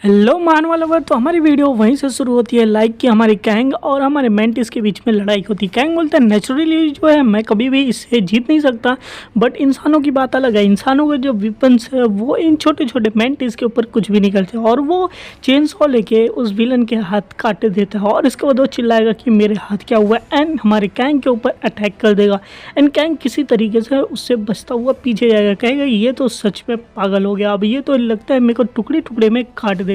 Hello मानव lover. तो हमारी video वहीं से शुरू होती है लाइक कि हमारी कैंग और हमारे मेंटिस के बीच में लड़ाई होती है। कैंग बोलता है नेचुरली जो है मैं कभी भी इससे जीत नहीं सकता, बट इंसानों की बात अलग है। इंसानों के जो वेपन्स है वो इन छोटे छोटे मेंटिस के ऊपर कुछ भी नहीं करते और वो चेन सॉ लेके उस विलन के हाथ काट देता है और इसके बाद वो चिल्लाएगा कि मेरे हाथ क्या हुआ एंड हमारे कैंग के ऊपर अटैक कर देगा। एंड कैंग किसी तरीके से उससे बचता हुआ पीछे जाएगा, कहेगा ये तो सच में पागल हो गया, अब ये तो लगता है मेरे को टुकड़े टुकड़े में काट देगा।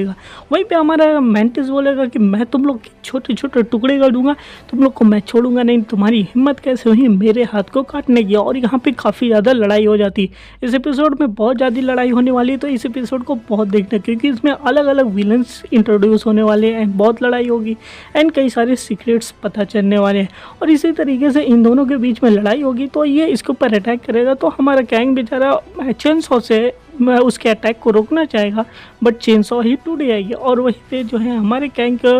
वहीं पे हमारा मेंटिस बोलेगा कि मैं तुम लोग के छोटे छोटे टुकड़े कर दूंगा, तुम लोग को मैं छोड़ूंगा नहीं, तुम्हारी हिम्मत कैसे हुई मेरे हाथ को काटने की। और यहाँ पे काफ़ी ज़्यादा लड़ाई हो जाती है। इस एपिसोड में बहुत ज़्यादा लड़ाई होने वाली है, तो इस एपिसोड को बहुत देखना क्योंकि इसमें अलग अलग विलन्स इंट्रोड्यूस होने वाले हैं, बहुत लड़ाई होगी एंड कई सारे सीक्रेट्स पता चलने वाले हैं। और इसी तरीके से इन दोनों के बीच में लड़ाई होगी तो ये इसके ऊपर अटैक करेगा, तो हमारा कैंग बेचारा चेन सॉ से उसके अटैक को रोकना चाहेगा, बट चेन सॉ ही टूट जाएगी और वहीं पे जो है हमारे कैंग के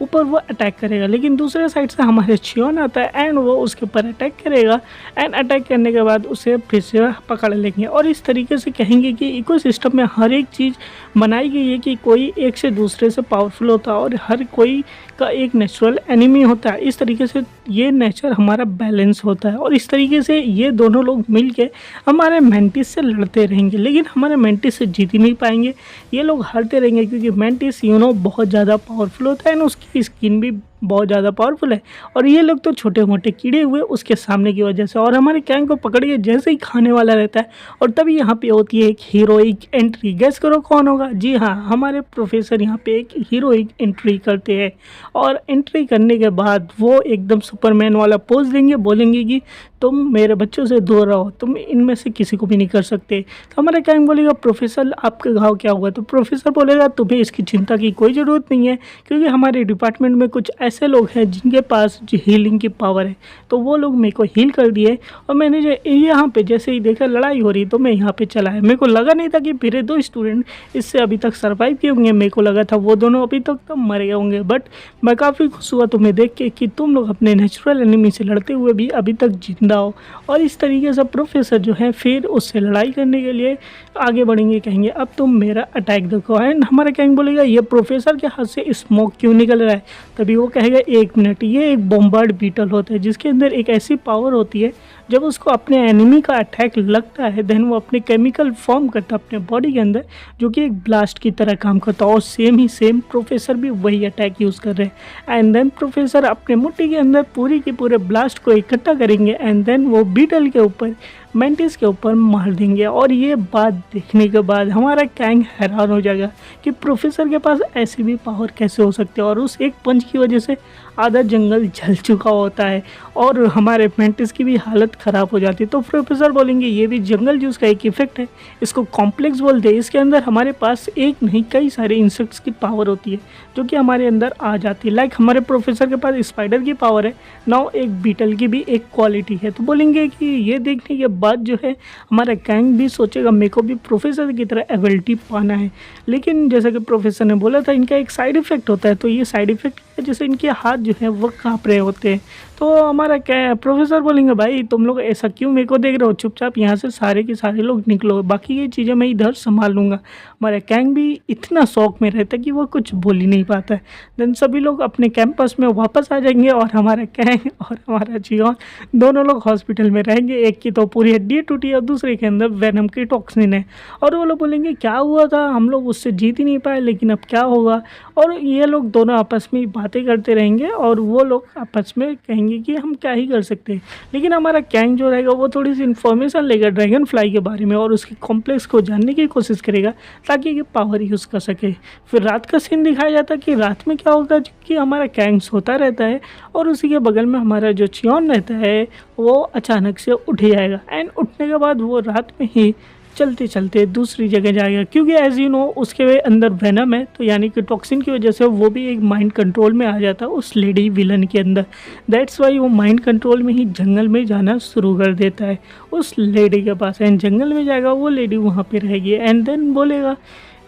ऊपर वो अटैक करेगा। लेकिन दूसरे साइड से हमारे चियोन आता है एंड वो उसके ऊपर अटैक करेगा एंड अटैक करने के बाद उसे फिर से पकड़ लेंगे। और इस तरीके से कहेंगे कि इकोसिस्टम में हर एक चीज़ बनाई गई है कि कोई एक से दूसरे से पावरफुल होता है और हर कोई का एक नेचुरल एनिमी होता है। इस तरीके से ये नेचर हमारा बैलेंस होता है और इस तरीके से ये दोनों लोग मिल के हमारे मेंटिस से लड़ते रहेंगे, लेकिन हमारे मेंटिस से जीत ही नहीं पाएंगे। ये लोग हारते रहेंगे क्योंकि मेंटिस बहुत ज़्यादा पावरफुल होता है और उसकी स्किन भी बहुत ज़्यादा पावरफुल है और ये लोग तो छोटे मोटे कीड़े हुए उसके सामने की वजह से। और हमारे कैंग को पकड़ के जैसे ही खाने वाला रहता है और तभी यहाँ पे होती है एक हीरोइक एंट्री। गैस करो कौन होगा? जी हाँ, हमारे प्रोफेसर यहाँ पे एक हीरोइक एंट्री करते हैं और एंट्री करने के बाद वो एकदम सुपरमैन वाला पोज देंगे, बोलेंगे कि तुम मेरे बच्चों से दूर रहो, तुम इनमें से किसी को भी नहीं कर सकते। तो हमारा कैंग बोलेगा प्रोफेसर आपका घाव क्या हुआ? तो प्रोफेसर बोलेगा तुम्हें इसकी चिंता की कोई ज़रूरत नहीं है क्योंकि हमारे डिपार्टमेंट में कुछ ऐसे लोग हैं जिनके पास जो हीलिंग की पावर है, तो वो लोग मेरे को हील कर दिए और मैंने जो यहाँ पे जैसे ही देखा लड़ाई हो रही तो मैं यहाँ पे चला है। मेरे को लगा नहीं था कि मेरे दो स्टूडेंट इससे अभी तक सर्वाइव किए होंगे, मेरे को लगा था वो दोनों अभी तक तो मर गए होंगे, बट मैं काफ़ी खुश हुआ तुम्हें देख के कि तुम लोग अपने नेचुरल एनिमी से लड़ते हुए भी अभी तक जिंदा हो। और इस तरीके से प्रोफेसर जो है फिर उससे लड़ाई करने के लिए आगे बढ़ेंगे, कहेंगे अब तुम मेरा अटैक देखो। एंड हमारा कैंग बोलेगा ये प्रोफेसर के हाथ से स्मोक क्यों निकल रहा है? तभी वो कहेगा एक मिनट, ये एक बॉम्बार्ड बीटल होता है जिसके अंदर एक ऐसी पावर होती है जब उसको अपने एनिमी का अटैक लगता है देन वो अपने केमिकल फॉर्म करता है अपने बॉडी के अंदर जो कि एक ब्लास्ट की तरह काम करता है। और सेम प्रोफेसर भी वही अटैक यूज़ कर रहे हैं एंड देन प्रोफेसर अपने मुट्ठी के अंदर पूरी के पूरे ब्लास्ट को इकट्ठा करेंगे एंड देन वो बीटल के ऊपर मेंटिस के ऊपर मार देंगे। और ये बात देखने के बाद हमारा कैंग हैरान हो जाएगा कि प्रोफेसर के पास ऐसी भी पावर कैसे हो सकती है और उस एक पंच की वजह से आधा जंगल जल चुका होता है और हमारे मेंटिस की भी हालत ख़राब हो जाती है। तो प्रोफेसर बोलेंगे ये भी जंगल जूस का एक इफेक्ट है, इसको कॉम्प्लेक्स बोलते हैं। इसके अंदर हमारे पास एक नहीं कई सारे इंसेक्ट्स की पावर होती है जो कि हमारे अंदर आ जाती है। लाइक हमारे प्रोफेसर के पास स्पाइडर की पावर है, नाउ एक बीटल की भी एक क्वालिटी है। तो बोलेंगे कि ये देखने के बाद जो है हमारा कैंग भी सोचेगा मेरे को भी प्रोफेसर की तरह एबिलिटी पाना है। लेकिन जैसा कि प्रोफेसर ने बोला था इनका एक साइड इफेक्ट होता है, तो ये साइड इफेक्ट है जैसे इनके हाथ जो है वो काँप रहे होते हैं। तो हमारा क्या प्रोफेसर बोलेंगे भाई तुम लोग ऐसा क्यों मेरे को देख रहे हो, चुपचाप यहाँ से सारे के सारे लोग निकलो, बाकी ये चीज़ें मैं इधर संभाल लूँगा। हमारा कैंग भी इतना शौक में रहता है कि वो कुछ बोल ही नहीं पाता है। देन सभी लोग अपने कैंपस में वापस आ जाएंगे और हमारा कैंग और हमारा जियोन दोनों लोग हॉस्पिटल में रहेंगे। एक की तो पूरी हड्डी टूटी है और दूसरे के अंदर वेनम की टॉक्सिन है और वो लोग बोलेंगे क्या हुआ था, हम लोग उससे जीत ही नहीं पाए, लेकिन अब क्या होगा। और ये लोग दोनों आपस में बातें करते रहेंगे और वो लोग आपस में कहेंगे कि हम क्या ही कर सकते हैं। लेकिन हमारा कैंग जो रहेगा वो थोड़ी सी इन्फॉर्मेशन लेगा ड्रैगन फ्लाई के बारे में और उसके कॉम्प्लेक्स को जानने की कोशिश करेगा ताकि ये पावर यूज़ कर सके। फिर रात का सीन दिखाया जाता है कि रात में क्या होगा कि हमारा कैंग सोता रहता है और उसी के बगल में हमारा जो चियोन रहता है वो अचानक से उठ जाएगा एंड उठने के बाद वो रात में ही चलते चलते दूसरी जगह जाएगा क्योंकि एज यू नो उसके अंदर वेनम है, तो यानी कि टॉक्सिन की वजह से वो भी एक माइंड कंट्रोल में आ जाता है उस लेडी विलन के अंदर। दैट्स वाई वो माइंड कंट्रोल में ही जंगल में जाना शुरू कर देता है उस लेडी के पास एंड जंगल में जाएगा, वो लेडी वहाँ पे रहेगी एंड देन बोलेगा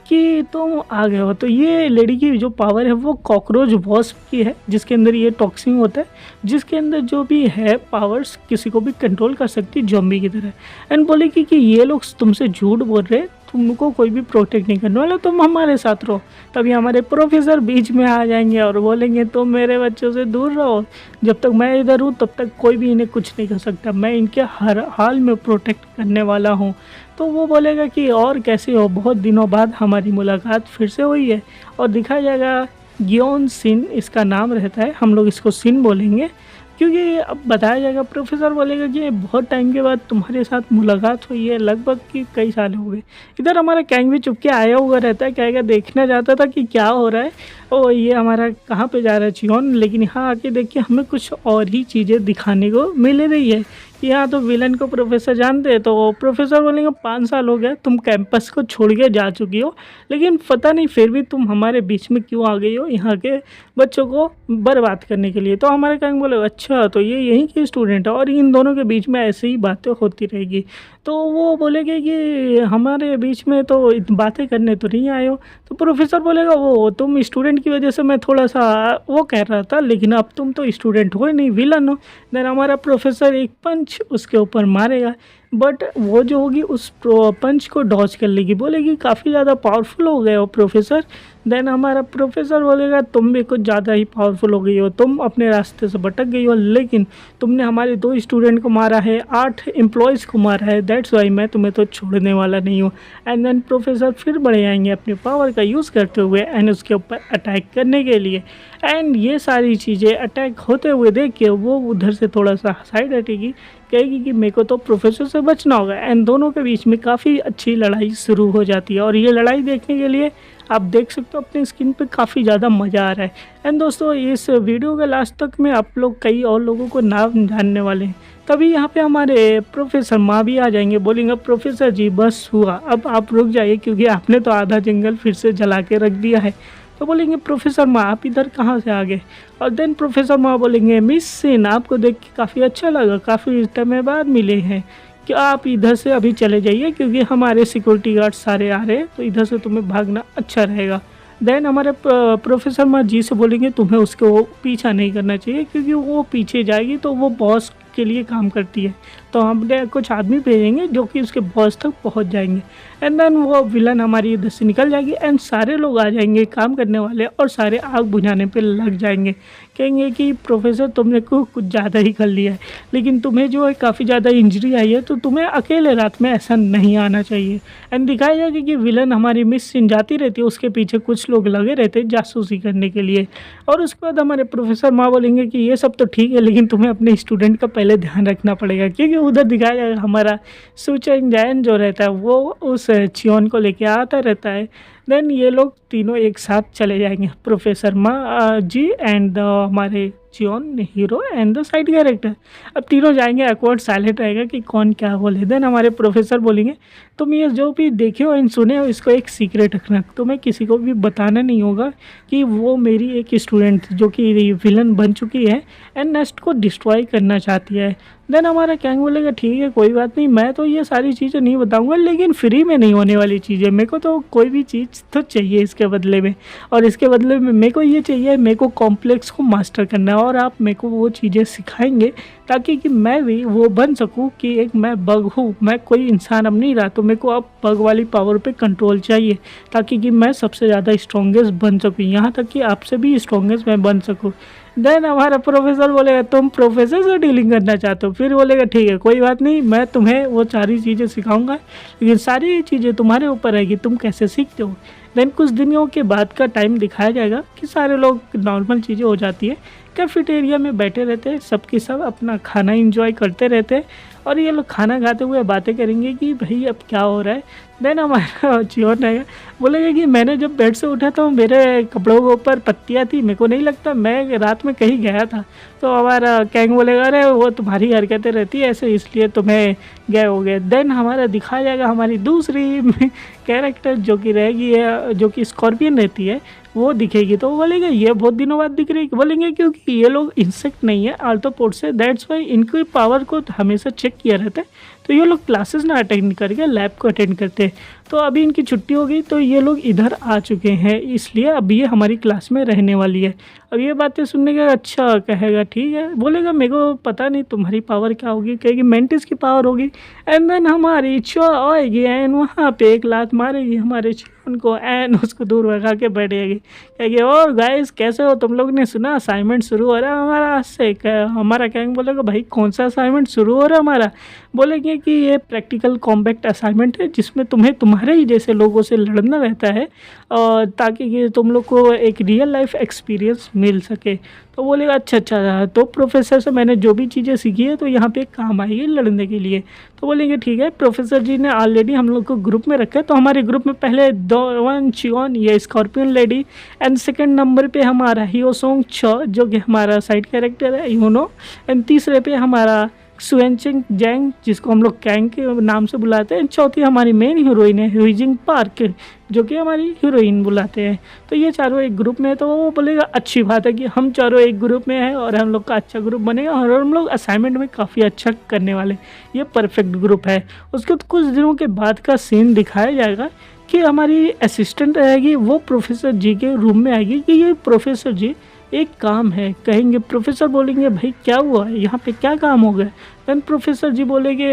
कि तुम आ गए हो। तो ये लेडी की जो पावर है वो कॉकरोच वॉस्प की है जिसके अंदर ये टॉक्सिन होता है, जिसके अंदर जो भी है पावर्स किसी को भी कंट्रोल कर सकती है ज़ॉम्बी की तरह। एंड बोलेगी कि ये लोग तुमसे झूठ बोल रहे हैं, तुमको कोई भी प्रोटेक्ट नहीं करने वाला, तुम हमारे साथ रहो। तभी हमारे प्रोफेसर बीच में आ जाएंगे और बोलेंगे तुम मेरे बच्चों से दूर रहो, जब तक मैं इधर हूँ तब तक कोई भी इन्हें कुछ नहीं कर सकता, मैं इनके हर हाल में प्रोटेक्ट करने वाला हूँ। तो वो बोलेगा कि और कैसे हो, बहुत दिनों बाद हमारी मुलाकात फिर से हुई है। और दिखाया जाएगा गियोन सिन इसका नाम रहता है, हम लोग इसको सिन बोलेंगे क्योंकि अब बताया जाएगा। प्रोफेसर बोलेगा कि बहुत टाइम के बाद तुम्हारे साथ मुलाकात हुई है, लगभग कि कई साल हो गए। इधर हमारा कैंग भी चुपके आया हुआ रहता है, कहेगा देखना चाहता था कि क्या हो रहा है, ओ ये हमारा कहाँ पे जा रहा है चियोन, लेकिन यहाँ आके देखिए हमें कुछ और ही चीज़ें दिखाने को मिल रही है। यहाँ तो विलन को प्रोफेसर जानते हैं, तो प्रोफेसर बोलेंगे 5 साल हो गए तुम कैंपस को छोड़ के जा चुकी हो, लेकिन पता नहीं फिर भी तुम हमारे बीच में क्यों आ गई हो यहाँ के बच्चों को बर्बाद करने के लिए। तो हमारे कैंग बोले अच्छा तो ये यहीं के स्टूडेंट है और इन दोनों के बीच में ऐसे ही बातें होती रहेगी। तो वो बोलेंगे कि हमारे बीच में तो बातें करने तो नहीं आए हो। तो प्रोफेसर बोलेगा वो तुम स्टूडेंट की वजह से मैं थोड़ा सा वो कह रहा था, लेकिन अब तुम तो स्टूडेंट हो ही नहीं, विलन हो। देन हमारा प्रोफेसर एक पंच उसके ऊपर मारेगा, बट वो जो होगी उस पंच को डॉज कर लेगी, बोलेगी काफ़ी ज़्यादा पावरफुल हो गए हो प्रोफेसर। देन हमारा प्रोफेसर बोलेगा तुम भी कुछ ज़्यादा ही पावरफुल हो गई हो, तुम अपने रास्ते से भटक गई हो, लेकिन तुमने हमारे 2 स्टूडेंट को मारा है, 8 एम्प्लॉयज़ को मारा है, दैट्स वाई मैं तुम्हें तो छोड़ने वाला नहीं हूँ। एंड देन प्रोफेसर फिर बढ़े आएंगे अपने पावर का यूज़ करते हुए एंड उसके ऊपर अटैक करने के लिए। एंड ये सारी चीज़ें अटैक होते हुए देख के वो उधर से थोड़ा सा साइड हटेगी, कहेगी कि मेरे को तो प्रोफेसर से बचना होगा। एंड दोनों के बीच में काफ़ी अच्छी लड़ाई शुरू हो जाती है और ये लड़ाई देखने के लिए आप देख सकते हो अपनी स्क्रीन पे काफ़ी ज़्यादा मज़ा आ रहा है। एंड दोस्तों इस वीडियो के लास्ट तक में आप लोग कई और लोगों को नाम जानने वाले हैं। तभी यहाँ पे हमारे प्रोफेसर माँ भी आ जाएंगे, बोलेंगे प्रोफेसर जी बस हुआ, अब आप रुक जाइए क्योंकि आपने तो आधा जंगल फिर से जला के रख दिया है। तो बोलेंगे प्रोफेसर माँ आप इधर कहाँ से आ गए। और देन प्रोफेसर माँ बोलेंगे मिस सिन आपको देख के काफ़ी अच्छा लगा, काफ़ी टाइम बाद मिले हैं, कि आप इधर से अभी चले जाइए क्योंकि हमारे सिक्योरिटी गार्ड सारे आ रहे हैं, तो इधर से तुम्हें भागना अच्छा रहेगा। देन हमारे प्रोफेसर माँ जी से बोलेंगे तुम्हें उसको पीछा नहीं करना चाहिए क्योंकि वो पीछे जाएगी तो वो बॉस के लिए काम करती है, तो हमने कुछ आदमी भेजेंगे जो कि उसके बॉस तक पहुंच जाएंगे। एंड देन वो विलन हमारी इधर से निकल जाएगी एंड सारे लोग आ जाएंगे काम करने वाले और सारे आग बुझाने पे लग जाएंगे, कहेंगे कि प्रोफेसर तुमने कुछ ज़्यादा ही कर लिया है, लेकिन तुम्हें जो है काफ़ी ज़्यादा इंजरी आई है तो तुम्हें अकेले रात में ऐसा नहीं आना चाहिए। एंड दिखाया जाएगा कि विलन हमारी मिस सिन जाती रहती है, उसके पीछे कुछ लोग लगे रहते हैं जासूसी करने के लिए। और उसके बाद हमारे प्रोफेसर माँ बोलेंगे कि ये सब तो ठीक है लेकिन तुम्हें अपने स्टूडेंट का पहले ध्यान रखना पड़ेगा, क्योंकि उधर दिखाया जाएगा हमारा सुचेंग जैन जो रहता है वो उस चियोन को लेके आता रहता है। देन ये लोग तीनों एक साथ चले जाएंगे, प्रोफेसर माँ जी एंड हमारे चियोन hero and the side character. अब तीनों जाएंगे, अकवर्ड साइलेंट रहेगा कि कौन क्या बोले। देन हमारे प्रोफेसर बोलेंगे तुम ये जो भी देखे हो इन सुने हो इसको एक सीक्रेट रखना, तुम्हें किसी को भी बताना नहीं होगा कि वो मेरी एक स्टूडेंट जो कि विलन बन चुकी है एंड नेस्ट को डिस्ट्रॉय करना चाहती है। देन हमारा कैंग बोलेगा ठीक है कोई बात नहीं, मैं तो ये सारी चीज़ें नहीं बताऊंगा, लेकिन फ्री में नहीं होने वाली चीज़ें, मेरे को तो कोई भी चीज़ तो चाहिए इसके बदले में, और इसके बदले में मेरे को ये चाहिए, मेरे को कॉम्प्लेक्स को मास्टर करना है और आप मेरे को वो चीज़ें सिखाएंगे ताकि कि मैं भी वो बन सकूं कि एक मैं बग हूँ, मैं कोई इंसान अब नहीं रहा, तो मेरे को अब बग वाली पावर पे कंट्रोल चाहिए ताकि कि मैं सबसे ज़्यादा स्ट्रॉन्गेस्ट बन सकूँ, यहाँ तक कि आपसे भी स्ट्रॉन्गेस्ट मैं बन सकूँ। देन हमारा प्रोफेसर बोलेगा तुम प्रोफेसर से डीलिंग करना चाहते हो, फिर बोलेगा ठीक है कोई बात नहीं, मैं तुम्हें वो सारी चीज़ें सिखाऊंगा, लेकिन सारी चीज़ें तुम्हारे ऊपर रहेगी तुम कैसे सीखते हो। देन कुछ दिनों के बाद का टाइम दिखाया जाएगा कि सारे लोग नॉर्मल चीज़ें हो जाती है, कैफेटेरिया में बैठे रहते हैं, सबके सब अपना खाना एंजॉय करते रहते हैं और ये लोग खाना खाते हुए बातें करेंगे कि भाई अब क्या हो रहा है। देन हमारा चियोन रहेगा बोलेगा कि मैंने जब बेड से उठा तो मेरे कपड़ों के ऊपर पत्तियाँ थी, मेरे को नहीं लगता मैं रात में कहीं गया था। तो हमारा कैंग बोलेगा अरे वो तुम्हारी हरकतें रहती है ऐसे इसलिए तुम्हें गए हो गए। देन हमारा दिखाया जाएगा हमारी दूसरी कैरेक्टर जो कि रहेगी जो कि स्कॉर्पियन रहती है वो दिखेगी, तो वो बोलेंगे ये बहुत दिनों बाद दिख रही है, बोलेंगे क्योंकि ये लोग इंसेक्ट नहीं है आर्थ्रोपोड से, दैट्स वाई इनकी पावर को हमेशा चेक किया रहता है, तो ये लोग क्लासेस ना अटेंड करके लैब को अटेंड करते हैं। तो अभी इनकी छुट्टी हो गई तो ये लोग इधर आ चुके हैं, इसलिए अब ये हमारी क्लास में रहने वाली है। अब ये बातें सुनने का अच्छा कहेगा ठीक है, बोलेगा मेरे को पता नहीं तुम्हारी पावर क्या होगी, कहेगी मेंटिस की पावर होगी। एंड देन हमारी चो आएगी एंड वहाँ पे एक लात मारेगी हमारे उनको एंड उसको दूर भगा के बैठेगी, कहेगी और गाइस कैसे हो तुम लोग ने सुना असाइनमेंट शुरू हो रहा है हमारा आज से। हमारा गैंग बोलेगा भाई कौन सा असाइनमेंट शुरू हो रहा है हमारा। बोलेंगे कि ये प्रैक्टिकल कॉम्बैट असाइनमेंट है जिसमें तुम्हें तुम्हारे ही जैसे लोगों से लड़ना रहता है और ताकि ये तुम लोग को एक रियल लाइफ एक्सपीरियंस मिल सके। तो बोलेगा अच्छा तो प्रोफेसर से मैंने जो भी चीज़ें सीखी है तो यहाँ पे काम आएगी लड़ने के लिए। तो बोलेंगे ठीक है, प्रोफेसर जी ने ऑलरेडी हम लोग को ग्रुप में रखा है, तो हमारे ग्रुप में पहले वन चियोन ये scorpion lady and second number पे हमारा हियोसोंग छ जो कि हमारा साइड कैरेक्टर है यूनो, एंड तीसरे पे हमारा सुएनचिंग जैंग जिसको हम लोग कैंग के नाम से बुलाते हैं। चौथी हमारी मेन हीरोइन है हुईजिंग पार्क जो कि हमारी हीरोइन बुलाते हैं। तो ये चारों एक ग्रुप में है, तो वो बोलेगा अच्छी बात है कि हम चारों एक ग्रुप में हैं और हम लोग का अच्छा ग्रुप बनेगा और हम लोग असाइनमेंट में काफ़ी अच्छा करने वाले, ये परफेक्ट ग्रुप है। उसके कुछ दिनों के बाद का सीन दिखाया जाएगा कि हमारी असिस्टेंट रहेगी वो प्रोफेसर जी के रूम में आएगी कि ये प्रोफेसर जी एक काम है, कहेंगे प्रोफेसर बोलेंगे भाई क्या हुआ है यहाँ पे क्या काम हो गया। देन प्रोफेसर जी बोलेंगे,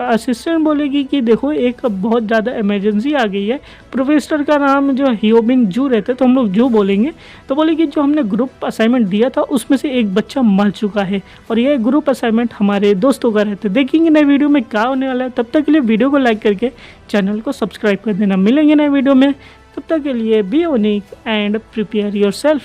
असिस्टेंट बोलेगी कि देखो एक बहुत ज़्यादा इमरजेंसी आ गई है। प्रोफेसर का नाम जो हियोबिन जू रहते तो हम लोग जू बोलेंगे। तो बोलेगी जो हमने ग्रुप असाइनमेंट दिया था उसमें से एक बच्चा मर चुका है और ये ग्रुप असाइनमेंट हमारे दोस्तों का रहता है। देखेंगे नए वीडियो में क्या होने वाला है, तब तक के लिए वीडियो को लाइक करके चैनल को सब्सक्राइब कर देना। मिलेंगे नए वीडियो में, तब तक के लिए be unique and prepare yourself.